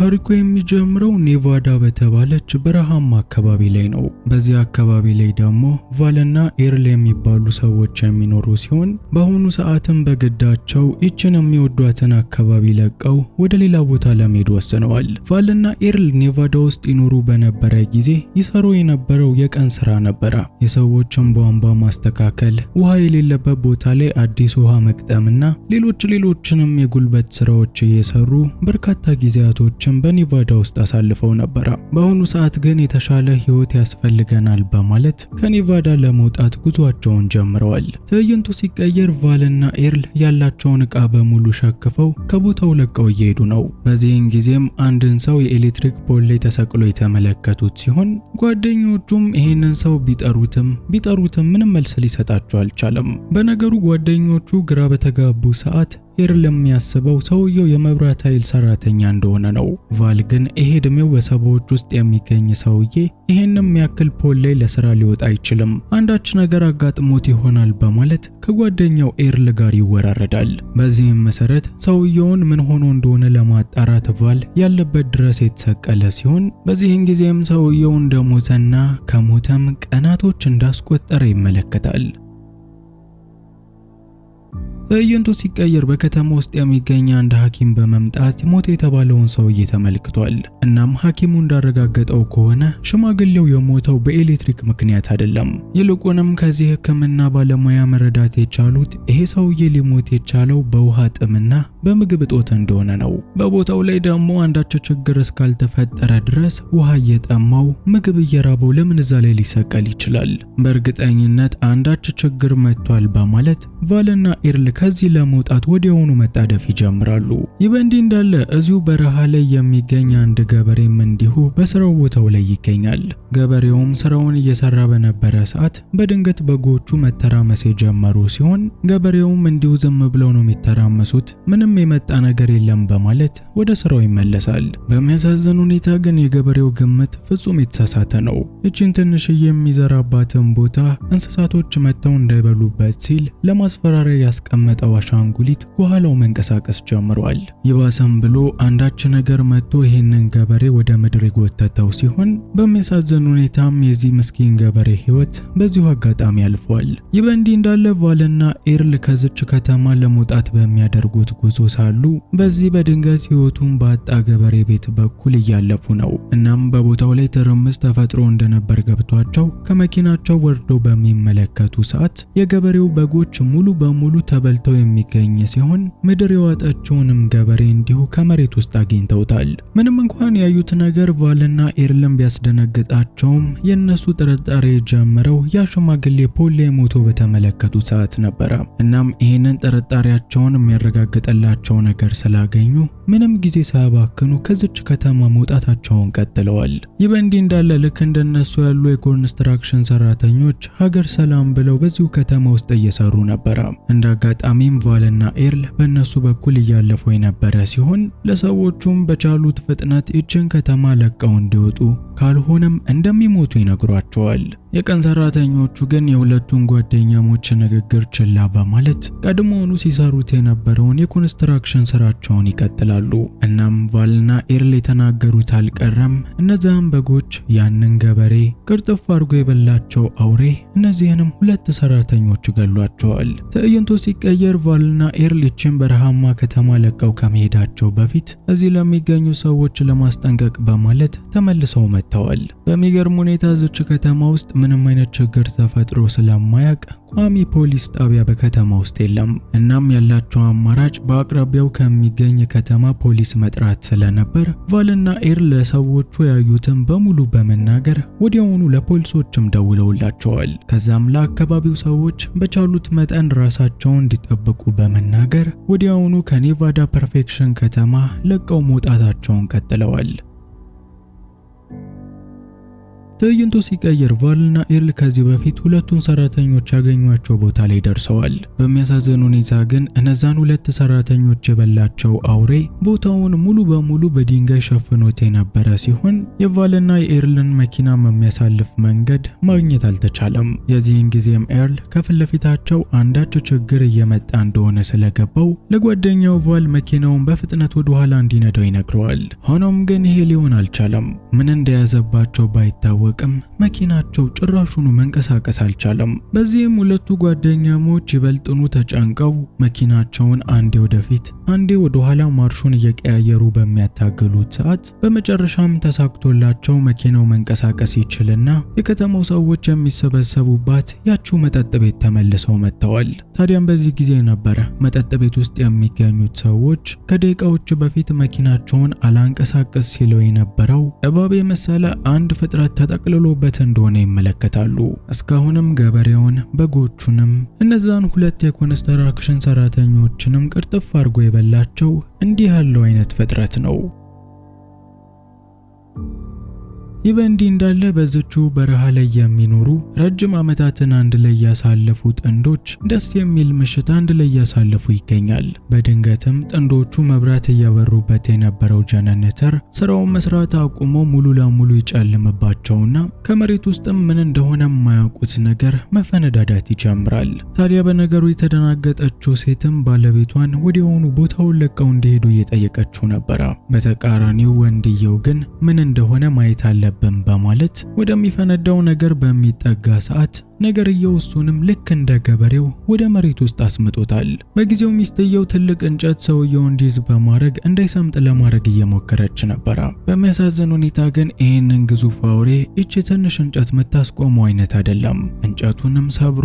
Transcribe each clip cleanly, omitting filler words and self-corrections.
ታሪኩ የሚጀምረው ኔቫዳ በተባለች በረሃማ አካባቢ ላይ ነው። በዚህ አካባቢ ላይ ደግሞ ቫልና ኤርል የሚባሉ ሰዎች የሚኖሩ ሲሆን በአሁኑ ሰዓትም በግዳቸው ይችን የሚወዷትን አካባቢ ለቀው ወደ ሌላ ቦታ ለመሄድ ወስነዋል። ቫልና ኤርል ኔቫዳ ውስጥ ይኖሩ በነበረ ጊዜ ይሰሩ የነበረው የቀን ስራ ነበረ። የሰዎችን ቧንቧ ማስተካከል፣ ውሃ የሌለበት ቦታ ላይ አዲስ ውሃ መቅጠምና ሌሎችንም የጉልበት ስራዎች እየሰሩ በርካታ ጊዜያቶችን በኔቫዳ ውስጥ አሳልፈው ነበር። በአሁኑ ሰዓት ግን የተሻለ ህይወት ያስፈልገናል በማለት ከኔቫዳ ለመውጣት ጉዟቸውን ጀምረዋል። ትዕይንቱ ሲቀየር ቫልና ኤርል ያላቸውን ዕቃ በሙሉ ሸክፈው ከቦታው ለቀው እየሄዱ ነው። በዚህን ጊዜም አንድን ሰው የኤሌክትሪክ ፖል ላይ ተሰቅሎ የተመለከቱት ሲሆን ጓደኞቹም ይሄንን ሰው ቢጠሩትም ምንም መልስ ሊሰጣቸው አልቻለም። በነገሩ ጓደኞቹ ግራ በተጋቡ ሰዓት ኤርል የሚያስበው ሰውየው የመብራት ኃይል ሰራተኛ እንደሆነ ነው። ቫል ግን ይሄ እድሜው በሰባዎች ውስጥ የሚገኝ ሰውዬ ይሄንም ያክል ፖል ላይ ለስራ ሊወጣ አይችልም፣ አንዳች ነገር አጋጥሞት ይሆናል በማለት ከጓደኛው ኤርል ጋር ይወራረዳል። በዚህም መሰረት ሰውየውን ምን ሆኖ እንደሆነ ለማጣራት ቫል ያለበት ድረስ የተሰቀለ ሲሆን በዚህን ጊዜም ሰውየው እንደሞተና ከሞተም ቀናቶች እንዳስቆጠረ ይመለከታል። ትዕይንቱ ሲቀየር በከተማ ውስጥ የሚገኝ አንድ ሐኪም በመምጣት ሞተ የተባለውን ሰውዬ ተመልክቷል። እናም ሐኪሙ እንዳረጋገጠው ከሆነ ሽማግሌው የሞተው በኤሌክትሪክ ምክንያት አይደለም። ይልቁንም ከዚህ ሕክምና ባለሙያ መረዳት የቻሉት ይሄ ሰውዬ ሊሞት የቻለው በውሃ ጥምና በምግብ እጦት እንደሆነ ነው። በቦታው ላይ ደግሞ አንዳች ችግር እስካልተፈጠረ ድረስ ውሃ እየጠማው ምግብ እየራበው ለምን እዛ ላይ ሊሰቀል ይችላል? በእርግጠኝነት አንዳች ችግር መጥቷል በማለት ቫልና ኤርል ከዚህ ለመውጣት ወዲያውኑ መጣደፍ ይጀምራሉ። ይህ በእንዲህ እንዳለ እዚሁ በረሃ ላይ የሚገኝ አንድ ገበሬም እንዲሁ በስራው ቦታው ላይ ይገኛል። ገበሬውም ስራውን እየሰራ በነበረ ሰዓት በድንገት በጎቹ መተራመስ የጀመሩ ሲሆን ገበሬውም እንዲሁ ዝም ብለው ነው የሚተራመሱት፣ ምንም የመጣ ነገር የለም በማለት ወደ ስራው ይመለሳል። በሚያሳዝን ሁኔታ ግን የገበሬው ግምት ፍጹም የተሳሳተ ነው። እቺን ትንሽዬ የሚዘራባትን ቦታ እንስሳቶች መጥተው እንዳይበሉበት ሲል ለማስፈራሪያ ያስቀመጠው አሻንጉሊት ከኋላው መንቀሳቀስ ጀምሯል። ይባሰም ብሎ አንዳች ነገር መጥቶ ይሄንን ገበሬ ወደ ምድር የጎተተው ሲሆን በሚያሳዝን ሁኔታም የዚህ ምስኪን ገበሬ ህይወት በዚሁ አጋጣሚ አልፏል። ይህ በእንዲህ እንዳለ ቫልና ኤርል ከዚች ከተማ ለመውጣት በሚያደርጉት ጉዞ ሳሉ በዚህ በድንገት ህይወቱን ባጣ ገበሬ ቤት በኩል እያለፉ ነው። እናም በቦታው ላይ ትርምስ ተፈጥሮ እንደነበር ገብቷቸው ከመኪናቸው ወርደው በሚመለከቱ ሰዓት የገበሬው በጎች ሙሉ በሙሉ ተበልተው የሚገኝ ሲሆን ምድር የዋጠችውንም ገበሬ እንዲሁ ከመሬት ውስጥ አግኝተውታል። ምንም እንኳን ያዩት ነገር ቫልና ኤርልን ቢያስደነግጣቸውም የነሱ ጥርጣሬ ጀምረው ያ ሽማግሌ ፖል ላይ ሞቶ በተመለከቱ ሰዓት ነበረ። እናም ይሄንን ጥርጣሬያቸውን የሚያረጋግጥላቸው ነገር ስላገኙ ምንም ጊዜ ሳያባክኑ ከዚች ከተማ መውጣታቸውን ቀጥለዋል። ይህ በእንዲህ እንዳለ ልክ እንደነሱ ያሉ የኮንስትራክሽን ሰራተኞች ሀገር ሰላም ብለው በዚሁ ከተማ ውስጥ እየሰሩ ነበረ። እንዳጋጣሚም ቫልና ኤርል በእነሱ በኩል እያለፉ የነበረ ሲሆን ለሰዎቹም በቻሉት ፍጥነት ይችን ከተማ ለቀው እንዲወጡ ካልሆነም እንደሚሞቱ ይነግሯቸዋል። የቀን ሰራተኞቹ ግን የሁለቱን ጓደኛሞች ንግግር ችላ በማለት ቀድሞውኑ ሲሰሩት የነበረውን የኮንስትራክሽን ስራቸውን ይቀጥላሉ። እናም ቫልና ኤርል የተናገሩት አልቀረም። እነዛም በጎች ያንን ገበሬ ቅርጥፍ አድርጎ የበላቸው አውሬ እነዚህንም ሁለት ሰራተኞች ገሏቸዋል። ትዕይንቱ ሲቀየር ቫልና ኤርል ይችን በረሃማ ከተማ ለቀው ከመሄዳቸው በፊት እዚህ ለሚገኙ ሰዎች ለማስጠንቀቅ በማለት ተመልሰው መጥተዋል። በሚገርም ሁኔታ እዚች ከተማ ውስጥ ምንም አይነት ችግር ተፈጥሮ ስለማያውቅ ቋሚ ፖሊስ ጣቢያ በከተማ ውስጥ የለም። እናም ያላቸው አማራጭ በአቅራቢያው ከሚገኝ ከተማ ፖሊስ መጥራት ስለነበር ቫልና ኤርል ለሰዎቹ ያዩትን በሙሉ በመናገር ወዲያውኑ ለፖሊሶችም ደውለውላቸዋል። ከዛም ለአካባቢው ሰዎች በቻሉት መጠን ራሳቸውን እንዲጠብቁ በመናገር ወዲያውኑ ከኔቫዳ ፐርፌክሽን ከተማ ለቀው መውጣታቸውን ቀጥለዋል። ትዕይንቱ ሲቀየር ቫልና ኤርል ከዚህ በፊት ሁለቱን ሰራተኞች ያገኟቸው ቦታ ላይ ደርሰዋል። በሚያሳዝን ሁኔታ ግን እነዛን ሁለት ሰራተኞች የበላቸው አውሬ ቦታውን ሙሉ በሙሉ በድንጋይ ሸፍኖት የነበረ ሲሆን የቫልና የኤርልን መኪና የሚያሳልፍ መንገድ ማግኘት አልተቻለም። የዚህን ጊዜም ኤርል ከፊት ለፊታቸው አንዳች ችግር እየመጣ እንደሆነ ስለገባው ለጓደኛው ቫል መኪናውን በፍጥነት ወደ ኋላ እንዲነዳው ይነግረዋል። ሆኖም ግን ይሄ ሊሆን አልቻለም። ምን እንደያዘባቸው ባይታወቅም መኪናቸው ጭራሹኑ መንቀሳቀስ አልቻለም። በዚህም ሁለቱ ጓደኛሞች ይበልጥኑ ተጨንቀው መኪናቸውን አንዴ ወደፊት አንዴ ወደ ኋላ ማርሹን እየቀያየሩ በሚያታግሉት ሰዓት በመጨረሻም ተሳክቶላቸው መኪናው መንቀሳቀስ ይችልና የከተማው ሰዎች የሚሰበሰቡባት ያቺው መጠጥ ቤት ተመልሰው መጥተዋል። ታዲያም በዚህ ጊዜ ነበረ መጠጥ ቤት ውስጥ የሚገኙት ሰዎች ከደቂቃዎች በፊት መኪናቸውን አላንቀሳቀስ ሲለው የነበረው እባብ የመሰለ አንድ ፍጥረት ተጠቅልሎበት እንደሆነ ይመለከታሉ። እስካሁንም ገበሬውን፣ በጎቹንም እነዛን ሁለት የኮንስትራክሽን ሰራተኞችንም ቅርጥፍ አድርጎ የበላቸው እንዲህ ያለው አይነት ፍጥረት ነው። ይህ በእንዲህ እንዳለ በዚችው በረሃ ላይ የሚኖሩ ረጅም ዓመታትን አንድ ላይ ያሳለፉ ጥንዶች ደስ የሚል ምሽት አንድ ላይ ያሳለፉ ይገኛል። በድንገትም ጥንዶቹ መብራት እያበሩበት የነበረው ጀነሬተር ስራውን መስራት አቁሞ ሙሉ ለሙሉ ይጨልምባቸውና ከመሬት ውስጥም ምን እንደሆነ የማያውቁት ነገር መፈነዳዳት ይጀምራል። ታዲያ በነገሩ የተደናገጠችው ሴትም ባለቤቷን ወዲያውኑ ቦታውን ለቀው እንዲሄዱ እየጠየቀችው ነበረ። በተቃራኒው ወንድየው ግን ምን እንደሆነ ማየት አለ በማለት ወደሚፈነዳው ነገር በሚጠጋ ሰዓት ነገርየው እሱንም ልክ እንደ ገበሬው ወደ መሬት ውስጥ አስምጦታል። በጊዜው ሚስትየው ትልቅ እንጨት ሰውየው እንዲይዝ በማድረግ እንዳይሰምጥ ለማድረግ እየሞከረች ነበረ። በሚያሳዝን ሁኔታ ግን ይህንን ግዙፍ አውሬ እቺ ትንሽ እንጨት የምታስቆመው አይነት አይደለም። እንጨቱንም ሰብሮ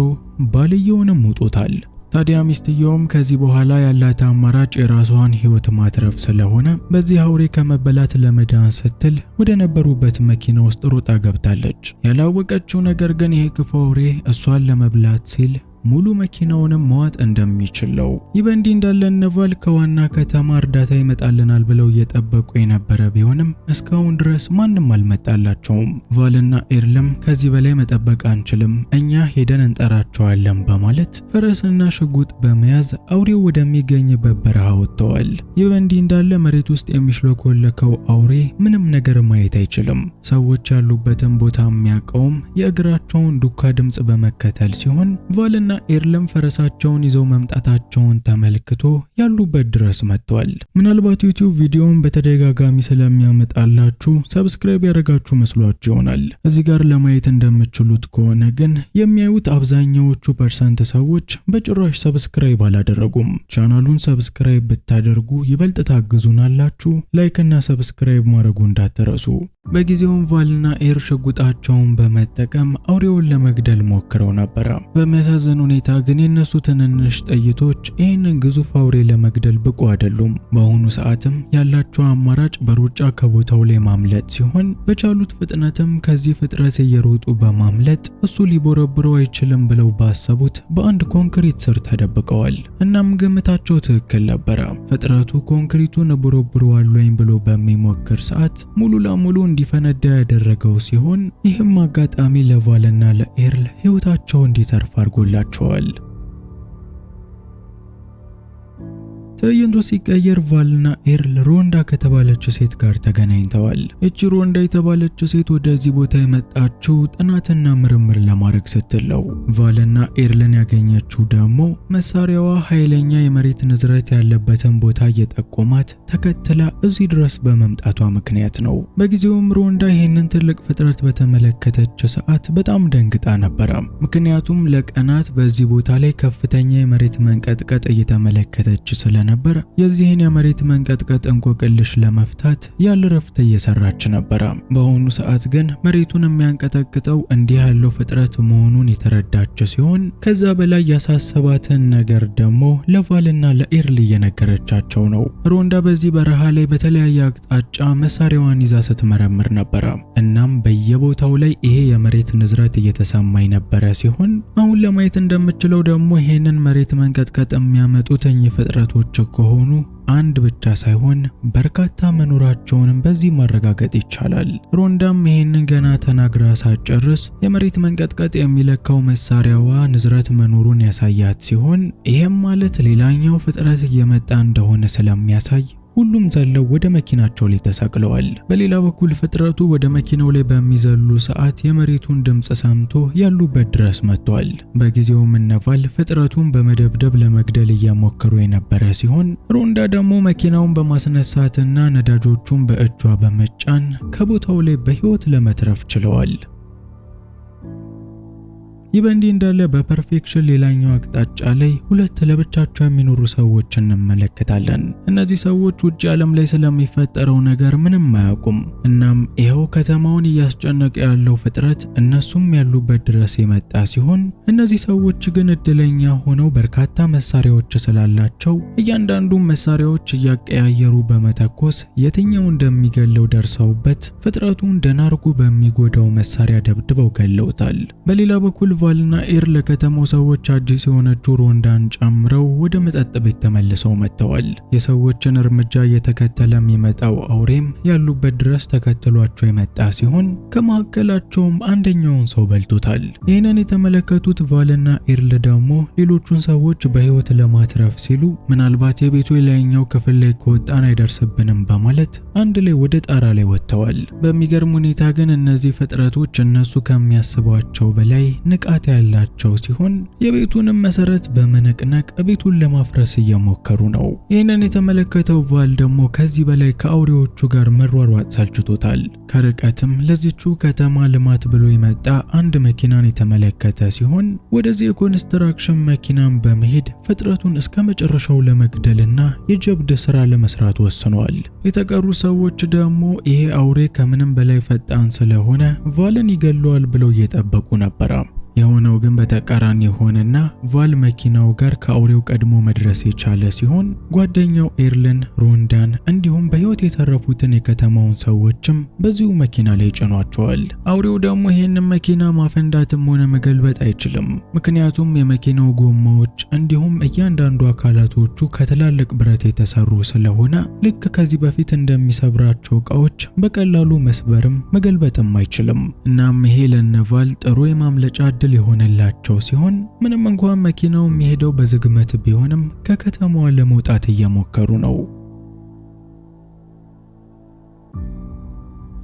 ባልየውንም ውጦታል። ታዲያ ሚስትየውም ከዚህ በኋላ ያላት አማራጭ የራሷን ሕይወት ማትረፍ ስለሆነ በዚህ አውሬ ከመበላት ለመዳን ስትል ወደ ነበሩበት መኪና ውስጥ ሮጣ ገብታለች። ያላወቀችው ነገር ግን ይሄ ክፉ አውሬ እሷን ለመብላት ሲል ሙሉ መኪናውንም መዋጥ እንደሚችለው። ይህ በእንዲህ እንዳለ ቫል ከዋና ከተማ እርዳታ ይመጣልናል ብለው እየጠበቁ የነበረ ቢሆንም እስካሁን ድረስ ማንም አልመጣላቸውም። ቫልና ኤርልም ከዚህ በላይ መጠበቅ አንችልም፣ እኛ ሄደን እንጠራቸዋለን በማለት ፈረስና ሽጉጥ በመያዝ አውሬው ወደሚገኝበት በረሃ ወጥተዋል። ይህ በእንዲህ እንዳለ መሬት ውስጥ የሚሽለኮለከው አውሬ ምንም ነገር ማየት አይችልም። ሰዎች ያሉበትን ቦታ የሚያውቀውም የእግራቸውን ዱካ ድምጽ በመከተል ሲሆን ቫልና ኤርልም ፈረሳቸውን ይዘው መምጣታቸውን ተመልክቶ ያሉበት ድረስ መጥቷል። ምናልባት ዩቲዩብ ቪዲዮውን በተደጋጋሚ ስለሚያመጣላችሁ ሰብስክራይብ ያደረጋችሁ መስሏችሁ ይሆናል። እዚህ ጋር ለማየት እንደምትችሉት ከሆነ ግን የሚያዩት አብዛኛዎቹ ፐርሰንት ሰዎች በጭራሽ ሰብስክራይብ አላደረጉም። ቻናሉን ሰብስክራይብ ብታደርጉ ይበልጥ ታግዙናላችሁ። ላይክ እና ሰብስክራይብ ማድረጉ እንዳትረሱ። በጊዜውም ቫልና ኤር ሽጉጣቸውን በመጠቀም አውሬውን ለመግደል ሞክረው ነበር። በሚያሳዝን ሁኔታ ግን የነሱ ትንንሽ ጥይቶች ይህንን ግዙፍ አውሬ ለመግደል ብቁ አይደሉም። በአሁኑ ሰዓትም ያላቸው አማራጭ በሩጫ ከቦታው ላይ ማምለጥ ሲሆን በቻሉት ፍጥነትም ከዚህ ፍጥረት እየሮጡ በማምለጥ እሱ ሊቦረብረው አይችልም ብለው ባሰቡት በአንድ ኮንክሪት ስር ተደብቀዋል። እናም ግምታቸው ትክክል ነበረ። ፍጥረቱ ኮንክሪቱን ቦረብረዋል ወይም ብሎ በሚሞክር ሰዓት ሙሉ ለሙሉ እንዲፈነዳ ያደረገው ሲሆን ይህም አጋጣሚ ለቫልና ለኤርል ሕይወታቸው እንዲተርፍ አድርጎላቸዋል። ትዕይንቱ ሲቀየር ቫልና ኤርል ሮንዳ ከተባለች ሴት ጋር ተገናኝተዋል። እቺ ሮንዳ የተባለች ሴት ወደዚህ ቦታ የመጣችው ጥናትና ምርምር ለማድረግ ስትለው ቫልና ኤርልን ያገኘችው ደግሞ መሳሪያዋ ኃይለኛ የመሬት ንዝረት ያለበትን ቦታ እየጠቆማት ተከትላ እዚህ ድረስ በመምጣቷ ምክንያት ነው። በጊዜውም ሮንዳ ይህንን ትልቅ ፍጥረት በተመለከተች ሰዓት በጣም ደንግጣ ነበረ። ምክንያቱም ለቀናት በዚህ ቦታ ላይ ከፍተኛ የመሬት መንቀጥቀጥ እየተመለከተች ስለነበር የዚህን የመሬት መንቀጥቀጥ እንቆቅልሽ ለመፍታት ያለ ረፍት እየሰራች ነበር። በአሁኑ ሰዓት ግን መሬቱን የሚያንቀጠቅጠው እንዲህ ያለው ፍጥረት መሆኑን የተረዳች ሲሆን ከዛ በላይ ያሳሰባትን ነገር ደግሞ ለቫልና ለኤርል እየነገረቻቸው ነው። ሮንዳ በዚህ በረሃ ላይ በተለያየ አቅጣጫ መሳሪያዋን ይዛ ስትመረምር ነበር። እናም በየቦታው ላይ ይሄ የመሬት ንዝረት እየተሰማኝ ነበረ ሲሆን አሁን ለማየት እንደምችለው ደግሞ ይሄንን መሬት መንቀጥቀጥ የሚያመጡት እኚህ ፍጥረቶች ፍጥረቶች ከሆኑ አንድ ብቻ ሳይሆን በርካታ መኖራቸውንም በዚህ ማረጋገጥ ይቻላል። ሮንዳም ይህንን ገና ተናግራ ሳትጨርስ የመሬት መንቀጥቀጥ የሚለካው መሳሪያዋ ንዝረት መኖሩን ያሳያት ሲሆን ይህም ማለት ሌላኛው ፍጥረት እየመጣ እንደሆነ ስለሚያሳይ ሁሉም ዘለው ወደ መኪናቸው ላይ ተሰቅለዋል። በሌላ በኩል ፍጥረቱ ወደ መኪናው ላይ በሚዘሉ ሰዓት የመሬቱን ድምጽ ሰምቶ ያሉበት ድረስ መጥቷል። በጊዜውም ነቫል ፍጥረቱን በመደብደብ ለመግደል እየሞከሩ የነበረ ሲሆን ሮንዳ ደግሞ መኪናውን በማስነሳትና ነዳጆቹን በእጇ በመጫን ከቦታው ላይ በህይወት ለመትረፍ ችለዋል። ይህ በእንዲህ እንዳለ በፐርፌክሽን ሌላኛው አቅጣጫ ላይ ሁለት ለብቻቸው የሚኖሩ ሰዎች እንመለከታለን። እነዚህ ሰዎች ውጭ ዓለም ላይ ስለሚፈጠረው ነገር ምንም አያውቁም። እናም ይኸው ከተማውን እያስጨነቀ ያለው ፍጥረት እነሱም ያሉበት ድረስ የመጣ ሲሆን እነዚህ ሰዎች ግን እድለኛ ሆነው በርካታ መሳሪያዎች ስላላቸው እያንዳንዱ መሳሪያዎች እያቀያየሩ በመተኮስ የትኛው እንደሚገለው ደርሰውበት ፍጥረቱን ደናርጎ በሚጎዳው መሳሪያ ደብድበው ገለውታል። በሌላ በኩል ቫልና ኤር ለከተማው ሰዎች አዲስ የሆነችው ሮንዳን ጨምረው ወደ መጠጥ ቤት ተመልሰው መጥተዋል። የሰዎችን እርምጃ እየተከተለ የሚመጣው አውሬም ያሉበት ድረስ ተከትሏቸው የመጣ ሲሆን ከመካከላቸውም አንደኛውን ሰው በልቶታል። ይህንን የተመለከቱት ቫልና ኤርል ደግሞ ሌሎቹን ሰዎች በህይወት ለማትረፍ ሲሉ ምናልባት የቤቱ የላይኛው ክፍል ላይ ከወጣን አይደርስብንም በማለት አንድ ላይ ወደ ጣራ ላይ ወጥተዋል። በሚገርም ሁኔታ ግን እነዚህ ፍጥረቶች እነሱ ከሚያስቧቸው በላይ ንቃት ያላቸው ሲሆን የቤቱንም መሰረት በመነቅነቅ ቤቱን ለማፍረስ እየሞከሩ ነው። ይህንን የተመለከተው ቫል ደግሞ ከዚህ በላይ ከአውሬዎቹ ጋር መሯሯጥ ሰልችቶታል። ከርቀትም ለዚቹ ከተማ ልማት ብሎ የመጣ አንድ መኪናን የተመለከተ ሲሆን ወደዚህ የኮንስትራክሽን መኪናን በመሄድ ፍጥረቱን እስከ መጨረሻው ለመግደልና የጀብድ ስራ ለመስራት ወስኗል። የተቀሩ ሰዎች ደግሞ ይሄ አውሬ ከምንም በላይ ፈጣን ስለሆነ ቫልን ይገለዋል ብለው እየጠበቁ ነበር። የሆነው ግን በተቃራኒ ሆነና ቫል መኪናው ጋር ከአውሬው ቀድሞ መድረስ የቻለ ሲሆን ጓደኛው ኤርልን፣ ሮንዳን እንዲሁም በህይወት የተረፉትን የከተማውን ሰዎችም በዚሁ መኪና ላይ ጭኗቸዋል። አውሬው ደግሞ ይህንን መኪና ማፈንዳትም ሆነ መገልበጥ አይችልም። ምክንያቱም የመኪናው ጎማዎች እንዲሁም እያንዳንዱ አካላቶቹ ከትላልቅ ብረት የተሰሩ ስለሆነ ልክ ከዚህ በፊት እንደሚሰብራቸው እቃዎች በቀላሉ መስበርም መገልበጥም አይችልም። እናም ይሄ ለነቫል ጥሩ የማምለጫ የሆነላቸው ሲሆን ምንም እንኳን መኪናው የሚሄደው በዝግመት ቢሆንም ከከተማዋ ለመውጣት እየሞከሩ ነው።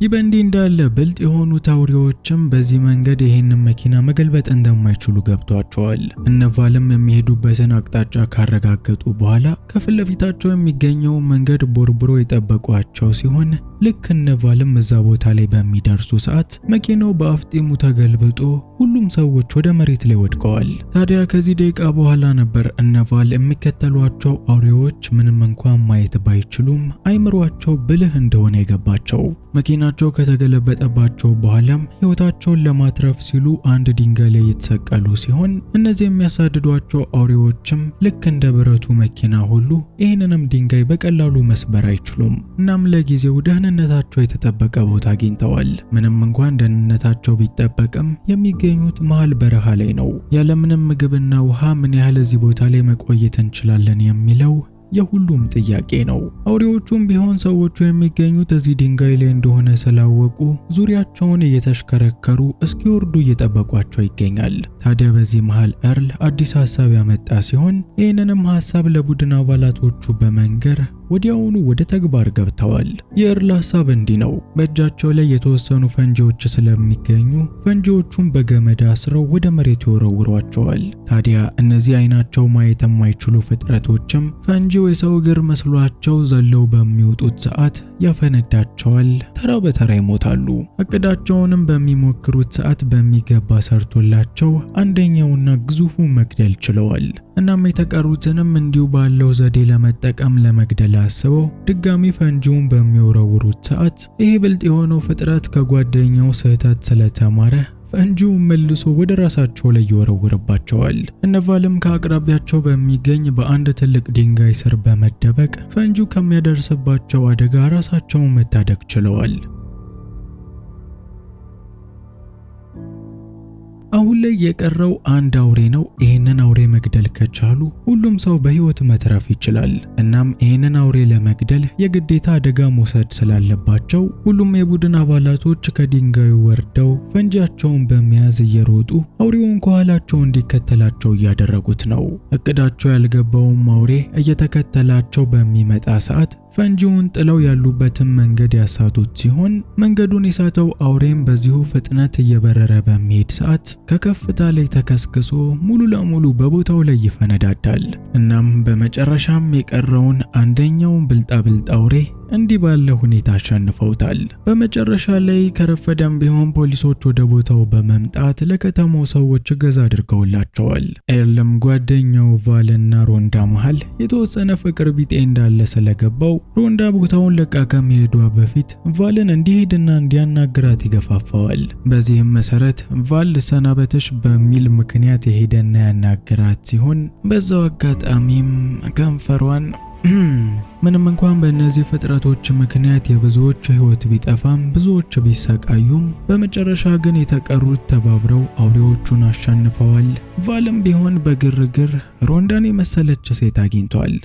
ይህ በእንዲህ እንዳለ ብልጥ የሆኑት አውሬዎችም በዚህ መንገድ ይህንን መኪና መገልበጥ እንደማይችሉ ገብቷቸዋል። እነቫልም የሚሄዱበትን አቅጣጫ ካረጋገጡ በኋላ ከፊት ለፊታቸው የሚገኘው መንገድ ቦርብሮ የጠበቋቸው ሲሆን ልክ እነቫልም እዛ ቦታ ላይ በሚደርሱ ሰዓት መኪናው በአፍጢሙ ተገልብጦ ሁሉም ሰዎች ወደ መሬት ላይ ወድቀዋል። ታዲያ ከዚህ ደቂቃ በኋላ ነበር እነቫል የሚከተሏቸው አውሬዎች ምንም እንኳን ማየት ባይችሉም አይምሯቸው ብልህ እንደሆነ የገባቸው። መኪናቸው ከተገለበጠባቸው በኋላም ህይወታቸውን ለማትረፍ ሲሉ አንድ ድንጋይ ላይ የተሰቀሉ ሲሆን እነዚህ የሚያሳድዷቸው አውሬዎችም ልክ እንደ ብረቱ መኪና ሁሉ ይህንንም ድንጋይ በቀላሉ መስበር አይችሉም። እናም ለጊዜው ደህንነታቸው የተጠበቀ ቦታ አግኝተዋል። ምንም እንኳን ደህንነታቸው ቢጠበቅም የሚገኙት መሃል በረሃ ላይ ነው። ያለምንም ምግብና ውሃ ምን ያህል እዚህ ቦታ ላይ መቆየት እንችላለን የሚለው የሁሉም ጥያቄ ነው። አውሬዎቹም ቢሆን ሰዎቹ የሚገኙት እዚህ ድንጋይ ላይ እንደሆነ ስላወቁ ዙሪያቸውን እየተሽከረከሩ እስኪወርዱ እየጠበቋቸው ይገኛል። ታዲያ በዚህ መሃል ኤርል አዲስ ሐሳብ ያመጣ ሲሆን ይህንንም ሐሳብ ለቡድን አባላቶቹ በመንገር ወዲያውኑ ወደ ተግባር ገብተዋል። የኤርል ሐሳብ እንዲህ ነው። በእጃቸው ላይ የተወሰኑ ፈንጂዎች ስለሚገኙ ፈንጂዎቹን በገመድ አስረው ወደ መሬት ይወረውሯቸዋል። ታዲያ እነዚህ አይናቸው ማየት የማይችሉ ፍጥረቶችም ፈንጂው የሰው እግር መስሏቸው ዘለው በሚወጡት ሰዓት ያፈነዳቸዋል። ተራ በተራ ይሞታሉ። እቅዳቸውንም በሚሞክሩት ሰዓት በሚገባ ሰርቶላቸው አንደኛውና ግዙፉ መግደል ችለዋል። እናም የተቀሩትንም እንዲሁ ባለው ዘዴ ለመጠቀም ለመግደል አስበው ድጋሚ ፈንጂውን በሚወረውሩት ሰዓት ይሄ ብልጥ የሆነው ፍጥረት ከጓደኛው ስህተት ስለተማረ ፈንጂው መልሶ ወደ ራሳቸው ላይ ይወረውርባቸዋል። እነቫልም ከአቅራቢያቸው በሚገኝ በአንድ ትልቅ ድንጋይ ስር በመደበቅ ፈንጂው ከሚያደርስባቸው አደጋ ራሳቸውን መታደግ ችለዋል። አሁን ላይ ላይ የቀረው አንድ አውሬ ነው። ይህንን አውሬ መግደል ከቻሉ ሁሉም ሰው በህይወት መትረፍ ይችላል። እናም ይህንን አውሬ ለመግደል የግዴታ አደጋ መውሰድ ስላለባቸው ሁሉም የቡድን አባላቶች ከድንጋዩ ወርደው ፈንጂያቸውን በመያዝ እየሮጡ አውሬውን ከኋላቸው እንዲከተላቸው እያደረጉት ነው። እቅዳቸው ያልገባውም አውሬ እየተከተላቸው በሚመጣ ሰዓት ፈንጂውን ጥለው ያሉበትን መንገድ ያሳቱት ሲሆን መንገዱን የሳተው አውሬም በዚሁ ፍጥነት እየበረረ በሚሄድ ሰዓት ከከፍታ ላይ ተከስክሶ ሙሉ ለሙሉ በቦታው ላይ ይፈነዳዳል። እናም በመጨረሻም የቀረውን አንደኛውን ብልጣብልጥ አውሬ እንዲህ ባለ ሁኔታ አሸንፈውታል። በመጨረሻ ላይ ከረፈደም ቢሆን ፖሊሶች ወደ ቦታው በመምጣት ለከተማው ሰዎች እገዛ አድርገውላቸዋል። ኤርልም ጓደኛው ቫልና ሮንዳ መሃል የተወሰነ ፍቅር ቢጤ እንዳለ ስለገባው ሮንዳ ቦታውን ለቃ ከመሄዷ በፊት ቫልን እንዲሄድና እንዲያናግራት ይገፋፋዋል። በዚህም መሰረት ቫል ሰናበትሽ በሚል ምክንያት የሄደና ያናግራት ሲሆን በዛው አጋጣሚም ከንፈሯን ምንም እንኳን በእነዚህ ፍጥረቶች ምክንያት የብዙዎች ህይወት ቢጠፋም ብዙዎች ቢሰቃዩም በመጨረሻ ግን የተቀሩት ተባብረው አውሬዎቹን አሸንፈዋል። ቫልም ቢሆን በግርግር ሮንዳን የመሰለች ሴት አግኝቷል።